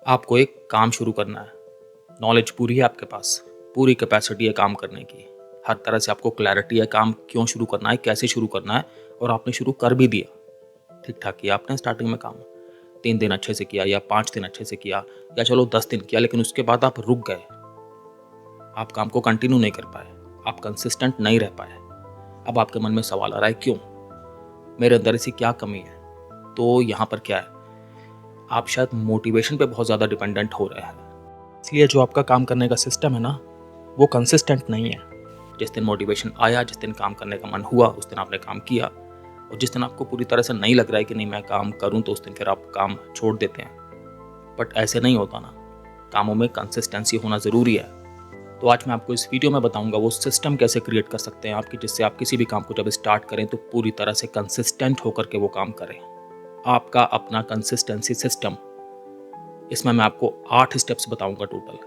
आपको एक काम शुरू करना है, नॉलेज पूरी है आपके पास, पूरी कैपेसिटी है काम करने की, हर तरह से आपको क्लैरिटी है काम क्यों शुरू करना है, कैसे शुरू करना है और आपने शुरू कर भी दिया। ठीक-ठाक किया आपने स्टार्टिंग में काम, 3 दिन अच्छे से किया या 5 दिन अच्छे से किया या चलो 10 दिन किया, लेकिन उसके बाद आप रुक गए। आप काम को कंटिन्यू नहीं कर पाए, आप कंसिस्टेंट नहीं रह पाए। अब आपके मन में सवाल आ रहा है क्यों? मेरे अंदर ऐसी क्या कमी है? तो यहाँ पर क्या है, आप शायद मोटिवेशन पे बहुत ज़्यादा डिपेंडेंट हो रहे हैं। इसलिए जो आपका काम करने का सिस्टम है ना, वो कंसिस्टेंट नहीं है। जिस दिन मोटिवेशन आया, जिस दिन काम करने का मन हुआ, उस दिन आपने काम किया, और जिस दिन आपको पूरी तरह से नहीं लग रहा है कि नहीं मैं काम करूं, तो उस दिन फिर आप काम छोड़ देते हैं। बट ऐसे नहीं होता ना, कामों में कंसिस्टेंसी होना ज़रूरी है। तो आज मैं आपको इस वीडियो में बताऊंगा वो सिस्टम कैसे क्रिएट कर सकते हैं आपकी, जिससे आप किसी भी काम को जब स्टार्ट करें तो पूरी तरह से कंसिस्टेंट होकर के वो काम करें। आपका अपना कंसिस्टेंसी सिस्टम, इसमें मैं आपको 8 स्टेप्स बताऊंगा टोटल,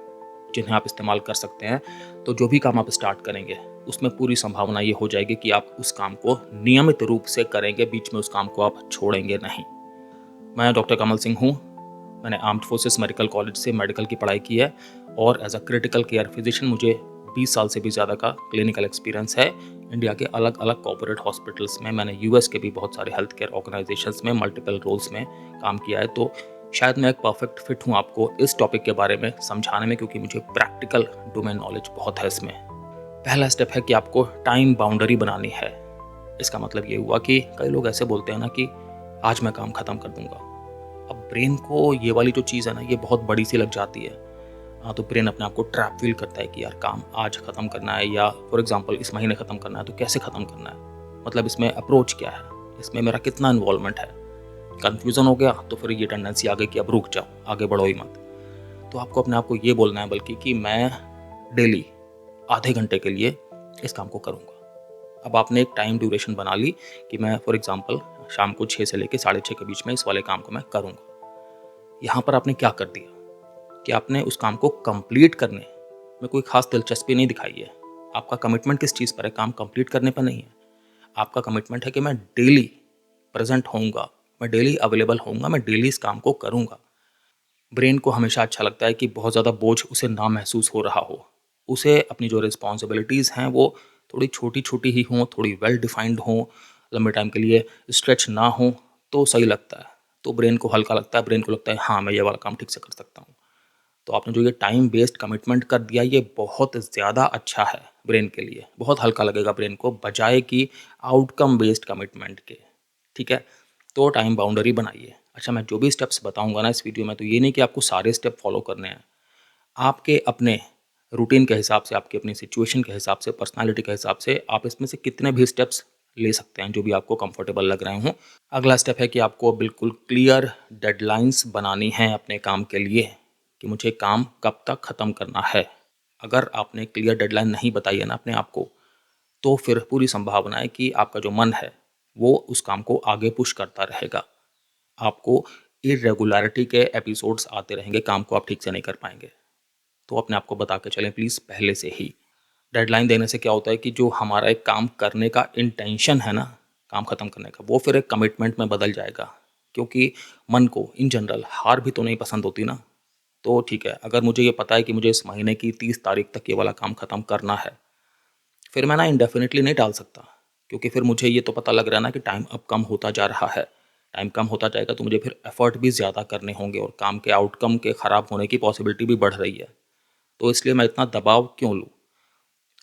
जिन्हें आप इस्तेमाल कर सकते हैं। तो जो भी काम आप स्टार्ट करेंगे उसमें पूरी संभावना ये हो जाएगी कि आप उस काम को नियमित रूप से करेंगे, बीच में उस काम को आप छोड़ेंगे नहीं। मैं डॉक्टर कमल सिंह हूँ। मैंने आर्म्ड फोर्सेस मेडिकल कॉलेज से मेडिकल की पढ़ाई की है और as a critical care physician मुझे 20 साल से भी ज़्यादा का क्लिनिकल एक्सपीरियंस है। इंडिया के अलग अलग कॉर्पोरेट हॉस्पिटल्स में, मैंने यूएस के भी बहुत सारे हेल्थ केयर ऑर्गेनाइजेशंस में मल्टीपल रोल्स में काम किया है। तो शायद मैं एक परफेक्ट फिट हूँ आपको इस टॉपिक के बारे में समझाने में, क्योंकि मुझे प्रैक्टिकल डोमेन नॉलेज बहुत है इसमें। पहला स्टेप है कि आपको टाइम बाउंड्री बनानी है। इसका मतलब ये हुआ कि कई लोग ऐसे बोलते हैं ना कि आज मैं काम ख़त्म कर दूंगा। अब ब्रेन को ये वाली जो चीज़ है ना, ये बहुत बड़ी सी लग जाती है। हाँ, तो ब्रेन अपने आप को ट्रैप फील करता है कि यार काम आज ख़त्म करना है, या फॉर एग्जांपल इस महीने ख़त्म करना है, तो कैसे ख़त्म करना है, मतलब इसमें अप्रोच क्या है, इसमें मेरा कितना इन्वॉल्वमेंट है। कन्फ्यूज़न हो गया तो फिर ये टेंडेंसी आ गई कि अब रुक जाओ, आगे बढ़ो ही मत। तो आपको अपने आप को ये बोलना है बल्कि कि मैं डेली आधे घंटे के लिए इस काम को करूँगा। अब आपने एक टाइम ड्यूरेशन बना ली कि मैं फॉर एग्जांपल शाम को 6 से लेकर 6:30 के बीच में इस वाले काम को मैं करूँगा। यहाँ पर आपने क्या कर दिया कि आपने उस काम को कंप्लीट करने में कोई खास दिलचस्पी नहीं दिखाई है। आपका कमिटमेंट किस चीज़ पर है? काम कंप्लीट करने पर नहीं है। आपका कमिटमेंट है कि मैं डेली प्रेजेंट होऊंगा, मैं डेली अवेलेबल होऊंगा, मैं डेली इस काम को करूंगा। ब्रेन को हमेशा अच्छा लगता है कि बहुत ज़्यादा बोझ उसे ना महसूस हो रहा हो। उसे अपनी जो रिस्पॉन्सिबिलिटीज़ हैं वो थोड़ी छोटी छोटी ही हों, थोड़ी वेल डिफाइंड हों, लंबे टाइम के लिए स्ट्रेच ना हो, तो सही लगता है। तो ब्रेन को हल्का लगता है, ब्रेन को लगता है हाँ मैं ये वाला काम ठीक से कर सकता हूँ। तो आपने जो ये टाइम बेस्ड कमिटमेंट कर दिया, ये बहुत ज़्यादा अच्छा है ब्रेन के लिए, बहुत हल्का लगेगा ब्रेन को, बजाय कि आउटकम बेस्ड कमिटमेंट के। ठीक है, तो टाइम बाउंड्री बनाइए। अच्छा, मैं जो भी स्टेप्स बताऊंगा ना इस वीडियो में, तो ये नहीं कि आपको सारे स्टेप फॉलो करने हैं। आपके अपने रूटीन के हिसाब से, आपकी अपनी सिचुएशन के हिसाब से, पर्सनालिटी के हिसाब से आप इसमें से कितने भी स्टेप्स ले सकते हैं जो भी आपको कंफर्टेबल लग रहे हों। अगला स्टेप है कि आपको बिल्कुल क्लियर डेडलाइंस बनानी है अपने काम के लिए, कि मुझे काम कब तक ख़त्म करना है। अगर आपने क्लियर डेडलाइन नहीं बताई है ना अपने आप को, तो फिर पूरी संभावना है कि आपका जो मन है वो उस काम को आगे पुश करता रहेगा। आपको इरेगुलरिटी के एपिसोड्स आते रहेंगे, काम को आप ठीक से नहीं कर पाएंगे। तो अपने आप को बता के चलें प्लीज़ पहले से ही। डेडलाइन देने से क्या होता है कि जो हमारा एक काम करने का इंटेंशन है ना, काम ख़त्म करने का, वो फिर एक कमिटमेंट में बदल जाएगा। क्योंकि मन को इन जनरल हार भी तो नहीं पसंद होती ना। तो ठीक है, अगर मुझे ये पता है कि मुझे इस महीने की 30 तारीख तक ये वाला काम ख़त्म करना है, फिर मैं ना इंडेफिनिटली नहीं टाल सकता। क्योंकि फिर मुझे ये तो पता लग रहा है ना कि टाइम अब कम होता जा रहा है। टाइम कम होता जाएगा तो मुझे फिर एफर्ट भी ज़्यादा करने होंगे और काम के आउटकम के ख़राब होने की पॉसिबिलिटी भी बढ़ रही है। तो इसलिए मैं इतना दबाव क्यों लूँ?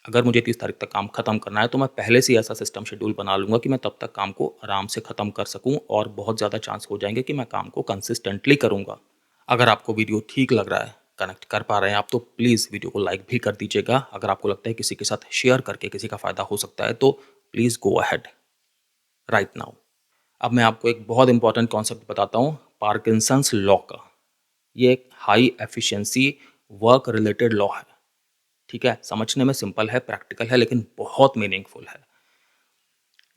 अगर मुझे 30 तारीख तक काम ख़त्म करना है तो मैं पहले से ही ऐसा सिस्टम शेड्यूल बना लूँगा कि मैं तब तक काम को आराम से ख़त्म कर सकूँ, और बहुत ज़्यादा चांस हो जाएंगे कि मैं काम को कंसिस्टेंटली करूँगा। अगर आपको वीडियो ठीक लग रहा है, कनेक्ट कर पा रहे हैं आप, तो प्लीज़ वीडियो को लाइक भी कर दीजिएगा। अगर आपको लगता है किसी के साथ शेयर करके किसी का फ़ायदा हो सकता है, तो please go ahead right now. अब मैं आपको एक बहुत इंपॉर्टेंट कॉन्सेप्ट बताता हूँ, पार्किंसंस लॉ का। ये एक high efficiency work related law है। ठीक है, समझने में सिंपल है, प्रैक्टिकल है, लेकिन बहुत मीनिंगफुल है।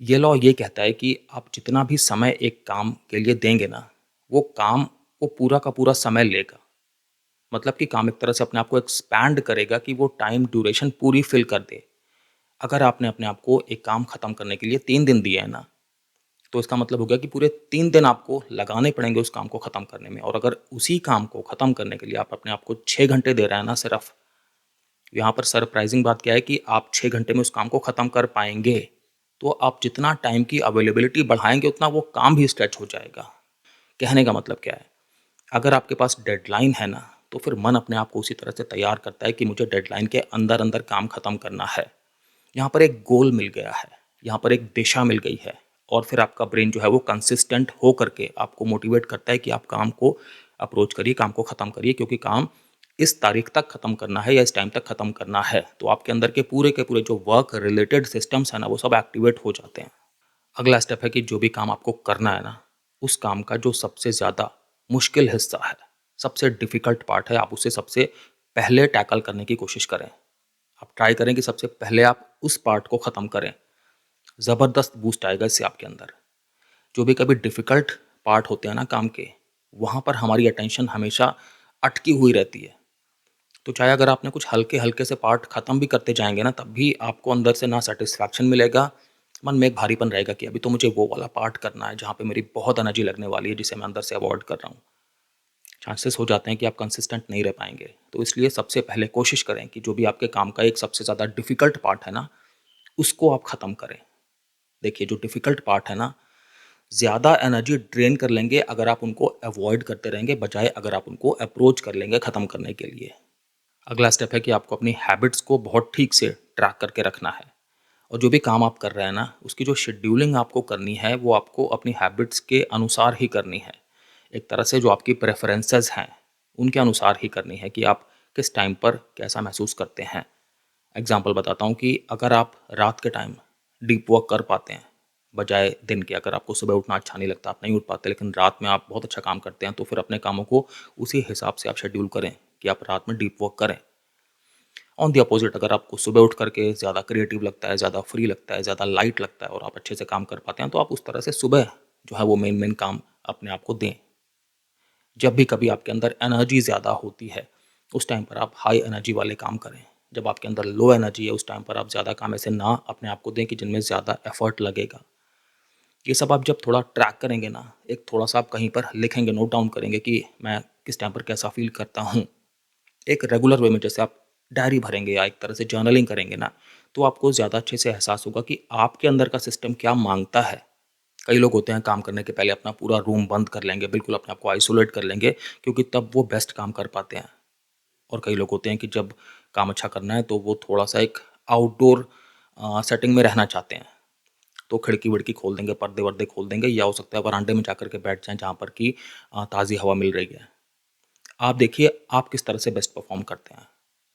ये लॉ ये कहता है कि आप जितना भी समय एक काम के लिए देंगे ना, वो काम को पूरा का पूरा समय लेगा। मतलब कि काम एक तरह से अपने आप को एक्सपैंड करेगा कि वो टाइम ड्यूरेशन पूरी फिल कर दे। अगर आपने अपने आप को एक काम खत्म करने के लिए 3 दिन दिए हैं ना, तो इसका मतलब हो गया कि पूरे 3 दिन आपको लगाने पड़ेंगे उस काम को ख़त्म करने में। और अगर उसी काम को ख़त्म करने के लिए आप अपने आप को 6 घंटे दे रहे हैं ना सिर्फ, यहाँ पर सरप्राइजिंग बात क्या है कि आप 6 घंटे में उस काम को ख़त्म कर पाएंगे। तो आप जितना टाइम की अवेलेबिलिटी बढ़ाएंगे उतना वो काम भी स्ट्रेच हो जाएगा। कहने का मतलब क्या है, अगर आपके पास डेडलाइन है ना, तो फिर मन अपने आप को उसी तरह से तैयार करता है कि मुझे डेडलाइन के अंदर अंदर काम ख़त्म करना है। यहाँ पर एक गोल मिल गया है, यहाँ पर एक दिशा मिल गई है, और फिर आपका ब्रेन जो है वो कंसिस्टेंट हो करके आपको मोटिवेट करता है कि आप काम को अप्रोच करिए, काम को ख़त्म करिए, क्योंकि काम इस तारीख तक ख़त्म करना है या इस टाइम तक ख़त्म करना है। तो आपके अंदर के पूरे जो वर्क रिलेटेड सिस्टम्स हैं ना, वो सब एक्टिवेट हो जाते हैं। अगला स्टेप है कि जो भी काम आपको करना है ना, उस काम का जो सबसे ज़्यादा मुश्किल हिस्सा है, सबसे डिफ़िकल्ट पार्ट है, आप उसे सबसे पहले टैकल करने की कोशिश करें। आप ट्राई करें कि सबसे पहले आप उस पार्ट को ख़त्म करें। ज़बरदस्त बूस्ट आएगा इससे आपके अंदर। जो भी कभी डिफ़िकल्ट पार्ट होते हैं ना काम के, वहाँ पर हमारी अटेंशन हमेशा अटकी हुई रहती है। तो चाहे अगर आपने कुछ हल्के-हल्के से पार्ट ख़त्म भी करते जाएँगे ना, तब भी आपको अंदर से ना सैटिस्फैक्शन मिलेगा, मन में एक भारीपन रहेगा कि अभी तो मुझे वो वाला पार्ट करना है जहाँ पे मेरी बहुत एनर्जी लगने वाली है, जिसे मैं अंदर से अवॉइड कर रहा हूँ। चांसेस हो जाते हैं कि आप कंसिस्टेंट नहीं रह पाएँगे। तो इसलिए सबसे पहले कोशिश करें कि जो भी आपके काम का एक सबसे ज़्यादा डिफ़िकल्ट पार्ट है ना, उसको आप ख़त्म करें। देखिए, जो डिफ़िकल्ट पार्ट है ना, ज़्यादा एनर्जी ड्रेन कर लेंगे अगर आप उनको अवॉइड करते रहेंगे, बजाय अगर आप उनको अप्रोच कर लेंगे ख़त्म करने के लिए। अगला स्टेप है कि आपको अपनी हैबिट्स को बहुत ठीक से ट्रैक करके रखना है। और जो भी काम आप कर रहे हैं ना, उसकी जो शेड्यूलिंग आपको करनी है, वो आपको अपनी हैबिट्स के अनुसार ही करनी है। एक तरह से जो आपकी प्रेफरेंसेस हैं, उनके अनुसार ही करनी है कि आप किस टाइम पर कैसा महसूस करते हैं। एग्जाम्पल बताता हूँ कि अगर आप रात के टाइम डीप वर्क कर पाते हैं बजाय दिन के, अगर आपको सुबह उठना अच्छा नहीं लगता, आप नहीं उठ पाते, लेकिन रात में आप बहुत अच्छा काम करते हैं, तो फिर अपने कामों को उसी हिसाब से आप शेड्यूल करें कि आप रात में डीप वर्क करें। ऑन दी अपोजिट, अगर आपको सुबह उठ करके ज़्यादा क्रिएटिव लगता है, ज़्यादा फ्री लगता है, ज़्यादा लाइट लगता है और आप अच्छे से काम कर पाते हैं, तो आप उस तरह से सुबह जो है वो मेन काम अपने आप को दें। जब भी कभी आपके अंदर एनर्जी ज़्यादा होती है, उस टाइम पर आप हाई एनर्जी वाले काम करें। जब आपके अंदर लो एनर्जी है, उस टाइम पर आप ज़्यादा काम ऐसे ना अपने आप को दें कि जिनमें ज़्यादा एफर्ट लगेगा। ये सब आप जब थोड़ा ट्रैक करेंगे ना, एक थोड़ा-सा आप कहीं पर लिखेंगे, नोट डाउन करेंगे कि मैं किस टाइम पर कैसा फ़ील करता हूँ। एक रेगुलर वे में जैसे आप डायरी भरेंगे या एक तरह से जर्नलिंग करेंगे ना, तो आपको ज़्यादा अच्छे से एहसास होगा कि आपके अंदर का सिस्टम क्या माँगता है। कई लोग होते हैं काम करने के पहले अपना पूरा रूम बंद कर लेंगे, बिल्कुल अपने आप को आइसोलेट कर लेंगे, क्योंकि तब वो बेस्ट काम कर पाते हैं। और कई लोग होते हैं कि जब काम अच्छा करना है तो वो थोड़ा-सा एक आउटडोर सेटिंग में रहना चाहते हैं। तो खिड़की-विड़की खोल देंगे, पर्दे-वर्दे खोल देंगे, या हो सकता है वरांडे में जाकर के बैठ जाएँ जहाँ पर कि ताज़ी हवा मिल रही है। आप देखिए आप किस तरह से बेस्ट परफ़ॉर्म करते हैं।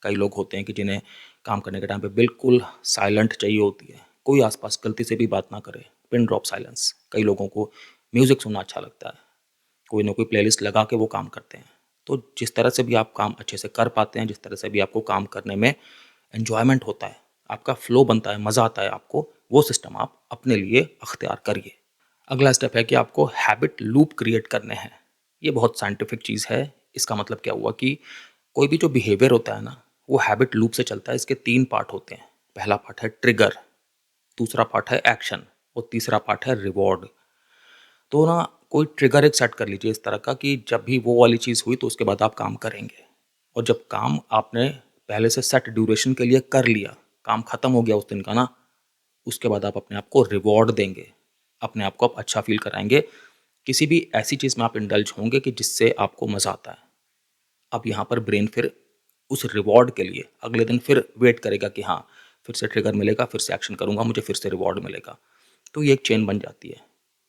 कई लोग होते हैं कि जिन्हें काम करने के टाइम पे बिल्कुल साइलेंट चाहिए होती है। कोई आस-पास गलती से भी बात ना करे, पिन ड्रॉप साइलेंस। कई लोगों को म्यूज़िक सुनना अच्छा लगता है। कोई ना कोई प्लेलिस्ट लगा के वो काम करते हैं। तो जिस तरह से भी आप काम अच्छे से कर पाते हैं, जिस तरह से भी आपको काम करने में एन्जॉयमेंट होता है, आपका फ्लो बनता है, मज़ा आता है आपको, वो सिस्टम आप अपने लिए अख्तियार करिए। अगला स्टेप है कि आपको हैबिट लूप क्रिएट करने हैं। ये बहुत साइंटिफिक चीज़ है। इसका मतलब क्या हुआ कि कोई भी जो बिहेवियर होता है ना, वो हैबिट लूप से चलता है। इसके 3 पार्ट होते हैं। पहला पार्ट है ट्रिगर, दूसरा पार्ट है एक्शन और तीसरा पार्ट है रिवॉर्ड। तो ना कोई ट्रिगर एक सेट कर लीजिए इस तरह का कि जब भी वो वाली चीज़ हुई तो उसके बाद आप काम करेंगे। और जब काम आपने पहले से सेट ड्यूरेशन के लिए कर लिया, काम खत्म हो गया उस दिन का ना, उसके बाद आप अपने आप को रिवॉर्ड देंगे। अपने आप को आप अच्छा फ़ील कराएँगे। किसी भी ऐसी चीज़ में आप इंडल्ज होंगे कि जिससे आपको मज़ा आता है। अब यहाँ पर ब्रेन फिर उस रिवॉर्ड के लिए अगले दिन फिर वेट करेगा कि हाँ, फिर से ट्रिगर मिलेगा, फिर से एक्शन करूँगा, मुझे फिर से रिवॉर्ड मिलेगा। तो ये एक चेन बन जाती है।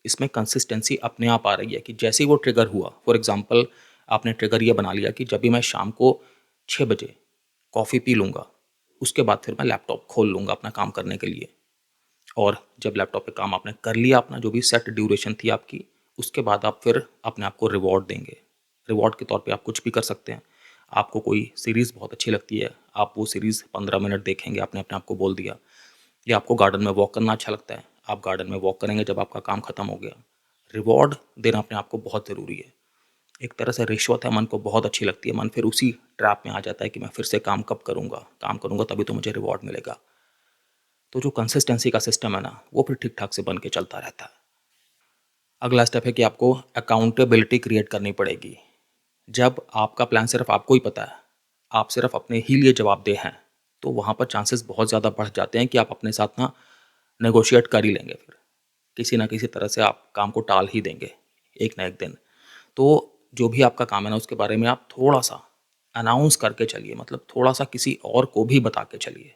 इसमें कंसिस्टेंसी अपने आप आ रही है कि जैसे ही वो ट्रिगर हुआ, फॉर एग्ज़ाम्पल आपने ट्रिगर ये बना लिया कि जब भी मैं शाम को 6 बजे कॉफ़ी पी लूँगा, उसके बाद फिर मैं लैपटॉप खोल लूँगा अपना काम करने के लिए। और जब लैपटॉप पे काम आपने कर लिया अपना जो भी सेट ड्यूरेशन थी आपकी, उसके बाद आप फिर अपने आप को रिवॉर्ड देंगे। रिवॉर्ड के तौर पे आप कुछ भी कर सकते हैं। आपको कोई सीरीज़ बहुत अच्छी लगती है, आप वो सीरीज़ 15 मिनट देखेंगे, आपने अपने आप को बोल दिया। या आपको गार्डन में वॉक करना अच्छा लगता है, आप गार्डन में वॉक करेंगे जब आपका काम खत्म हो गया। रिवॉर्ड देना अपने आप को बहुत ज़रूरी है। एक तरह से रिश्वत है, मन को बहुत अच्छी लगती है, मन फिर उसी ट्रैप में आ जाता है कि मैं फिर से काम कब करूँगा, काम करूँगा तभी तो मुझे रिवॉर्ड मिलेगा। तो जो कंसिस्टेंसी का सिस्टम है ना, वो फिर ठीक-ठाक से बन के चलता रहता है। अगला स्टेप है कि आपको अकाउंटेबिलिटी क्रिएट करनी पड़ेगी। जब आपका प्लान सिर्फ आपको ही पता है, आप सिर्फ अपने ही लिए जवाबदेह हैं, तो वहाँ पर चांसेस बहुत ज़्यादा बढ़ जाते हैं कि आप अपने साथ ना नेगोशिएट कर ही लेंगे, फिर किसी ना किसी तरह से आप काम को टाल ही देंगे एक ना एक दिन। तो जो भी आपका काम है ना, उसके बारे में आप थोड़ा सा अनाउंस करके चलिए, मतलब थोड़ा सा किसी और को भी बता के चलिए।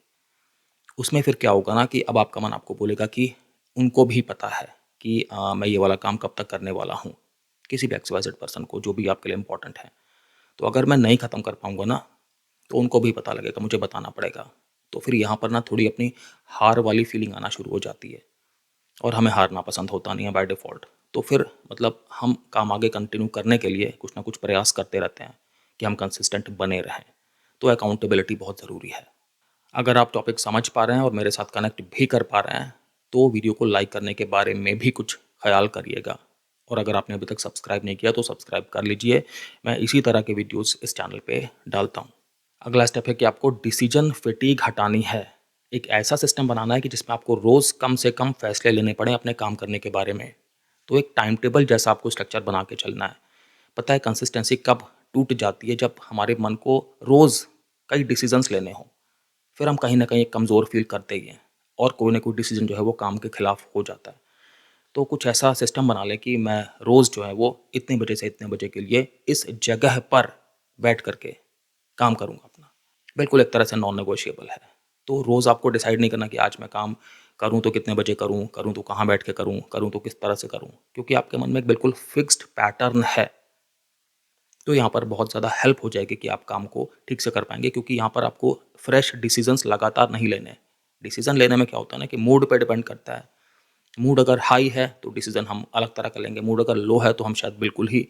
उसमें फिर क्या होगा ना कि अब आपका मन आपको बोलेगा कि उनको भी पता है कि मैं ये वाला काम कब तक करने वाला हूँ, किसी भी XYZ पर्सन को, जो भी आपके लिए इम्पोर्टेंट है। तो अगर मैं नहीं ख़त्म कर पाऊँगा ना, तो उनको भी पता लगेगा, मुझे बताना पड़ेगा। तो फिर यहाँ पर ना थोड़ी अपनी हार वाली फीलिंग आना शुरू हो जाती है, और हमें हारना पसंद होता नहीं है बाय डिफ़ॉल्ट। तो फिर मतलब हम काम आगे कंटिन्यू करने के लिए कुछ ना कुछ प्रयास करते रहते हैं कि हम कंसिस्टेंट बने रहें। तो अकाउंटेबिलिटी बहुत ज़रूरी है। अगर आप टॉपिक समझ पा रहे हैं और मेरे साथ कनेक्ट भी कर पा रहे हैं, तो वीडियो को लाइक करने के बारे में भी कुछ ख्याल करिएगा। और अगर आपने अभी तक सब्सक्राइब नहीं किया तो सब्सक्राइब कर लीजिए। मैं इसी तरह के वीडियोस इस चैनल पे डालता हूँ। अगला स्टेप है कि आपको डिसीजन फटीग हटानी है। एक ऐसा सिस्टम बनाना है कि जिसमें आपको रोज़ कम से कम फैसले लेने पड़े अपने काम करने के बारे में। तो एक टाइम टेबल जैसा आपको स्ट्रक्चर बना के चलना है। पता है कंसिस्टेंसी कब टूट जाती है? जब हमारे मन को रोज़ कई डिसीजंस लेने हों, फिर हम कहीं न कहीं कमज़ोर फ़ील करते ही हैं, और कोई ना कोई डिसीज़न जो है वो काम के खिलाफ हो जाता है। तो कुछ ऐसा सिस्टम बना लें कि मैं रोज़ जो है वो इतने बजे से इतने बजे के लिए इस जगह पर बैठ कर के काम करूँगा अपना। बिल्कुल एक तरह से नॉन नेगोशिएबल है। तो रोज़ आपको डिसाइड नहीं करना कि आज मैं काम करूँ तो कितने बजे करूँ, करूँ तो कहाँ बैठ के करूँ, करूँ तो किस तरह से करूँ, क्योंकि आपके मन में एक बिल्कुल फिक्स्ड पैटर्न है। तो यहाँ पर बहुत ज़्यादा हेल्प हो जाएगी कि आप काम को ठीक से कर पाएँगे, क्योंकि यहाँ पर आपको फ्रेश डिसीजंस लगातार नहीं लेने हैं। डिसीज़न लेने में क्या होता है ना कि मूड पे डिपेंड करता है। मूड अगर हाई है तो डिसीज़न हम अलग तरह का लेंगे, मूड अगर लो है तो हम शायद बिल्कुल ही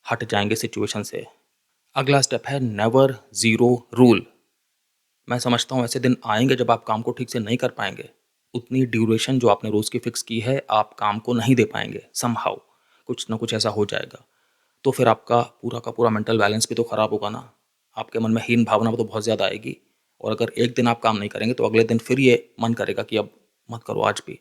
हट जाएँगे सिचुएशन से। अगला स्टेप है नेवर ज़ीरो रूल। मैं समझता हूँ ऐसे दिन आएँगे जब आप काम को ठीक से नहीं कर पाएँगे। उतनी ड्यूरेशन जो आपने रोज़ की फ़िक्स की है, आप काम को नहीं दे पाएँगे समहाउ, कुछ ना कुछ ऐसा हो जाएगा। तो फिर आपका पूरा का पूरा मेंटल बैलेंस भी तो ख़राब होगा ना। आपके मन में हीन भावना तो बहुत ज़्यादा आएगी, और अगर एक दिन आप काम नहीं करेंगे तो अगले दिन फिर ये मन करेगा कि अब मत करो आज भी।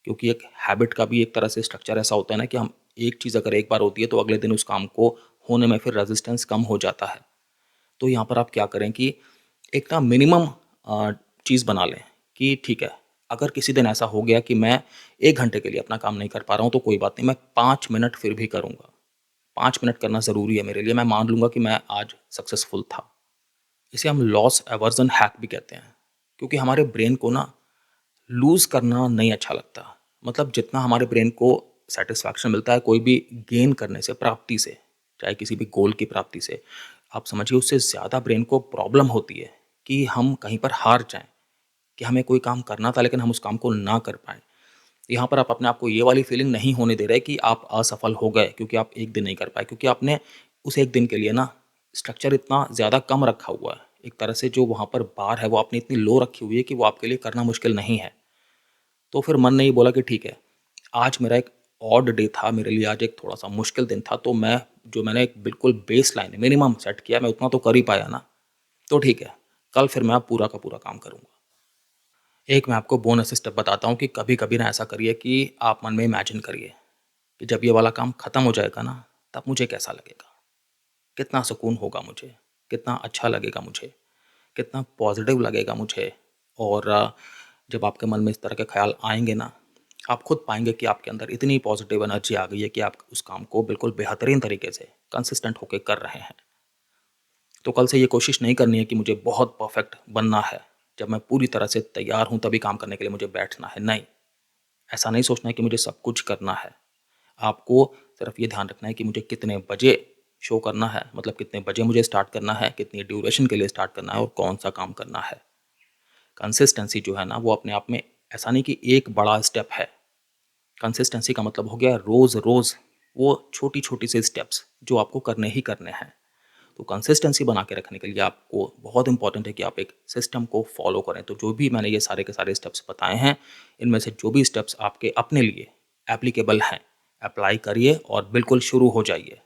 क्योंकि एक हैबिट का भी एक तरह से स्ट्रक्चर ऐसा होता है ना कि हम एक चीज़ अगर एक बार होती है तो अगले दिन उस काम को होने में फिर रेजिस्टेंस कम हो जाता है। तो यहाँ पर आप क्या करें कि एक ना मिनिमम चीज़ बना लें कि ठीक है, अगर किसी दिन ऐसा हो गया कि मैं 1 घंटे के लिए अपना काम नहीं कर पा रहा हूँ तो कोई बात नहीं, मैं 5 मिनट फिर भी करूँगा। 5 मिनट करना ज़रूरी है मेरे लिए, मैं मान लूँगा कि मैं आज सक्सेसफुल था। इसे हम लॉस एवर्जन हैक भी कहते हैं, क्योंकि हमारे ब्रेन को ना लूज़ करना नहीं अच्छा लगता। मतलब जितना हमारे ब्रेन को सैटिस्फैक्शन मिलता है कोई भी गेन करने से, प्राप्ति से, चाहे किसी भी गोल की प्राप्ति से, आप समझिए उससे ज़्यादा ब्रेन को प्रॉब्लम होती है कि हम कहीं पर हार जाएँ, कि हमें कोई काम करना था लेकिन हम उस काम को ना कर पाएँ। यहाँ पर आप अपने आप को ये वाली फीलिंग नहीं होने दे रहे कि आप असफल हो गए क्योंकि आप एक दिन नहीं कर पाए, क्योंकि आपने उस एक दिन के लिए ना स्ट्रक्चर इतना ज़्यादा कम रखा हुआ है। एक तरह से जो वहाँ पर बार है वो आपने इतनी लो रखी हुई है कि वो आपके लिए करना मुश्किल नहीं है। तो फिर मन ने ये बोला कि ठीक है, आज मेरा एक ऑड डे था, मेरे लिए आज एक थोड़ा-सा मुश्किल दिन था, तो मैंने एक बिल्कुल बेसलाइन मिनिमम सेट किया, मैं उतना तो कर ही पाया ना, तो ठीक है, कल फिर मैं पूरा का पूरा काम करूँगा। एक मैं आपको बोनस स्टेप बताता हूँ कि कभी-कभी ना ऐसा करिए कि आप मन में इमेजिन करिए कि जब ये वाला काम ख़त्म हो जाएगा ना, तब मुझे कैसा लगेगा? कितना सुकून होगा मुझे? कितना अच्छा लगेगा मुझे? कितना पॉज़िटिव लगेगा मुझे? और जब आपके मन में इस तरह के ख़्याल आएँगे ना, आप खुद पाएँगे कि आपके अंदर इतनी पॉज़िटिव एनर्जी आ गई है कि आप उस काम को बिल्कुल बेहतरीन तरीके से कंसिस्टेंट होके कर रहे हैं। तो कल से ये कोशिश नहीं करनी है कि मुझे बहुत परफेक्ट बनना है। जब मैं पूरी तरह से तैयार हूँ तभी काम करने के लिए मुझे बैठना है, नहीं। ऐसा नहीं सोचना है कि मुझे सब कुछ करना है। आपको सिर्फ़ ये ध्यान रखना है कि मुझे कितने बजे शो करना है, मतलब कितने बजे मुझे स्टार्ट करना है, कितनी ड्यूरेशन के लिए स्टार्ट करना है और कौन-सा काम करना है। कंसिस्टेंसी जो है ना वो अपने आप में ऐसा नहीं कि एक बड़ा स्टेप है। कंसिस्टेंसी का मतलब हो गया रोज़-रोज़ वो छोटी-छोटी सी स्टेप्स जो आपको करने ही करने हैं। तो कंसिस्टेंसी बना के रखने के लिए आपको बहुत इंपॉर्टेंट है कि आप एक सिस्टम को फॉलो करें। तो जो भी मैंने ये सारे के सारे स्टेप्स बताए हैं, इनमें से जो भी स्टेप्स आपके अपने लिए एप्लीकेबल हैं, अप्लाई करिए और बिल्कुल शुरू हो जाइए।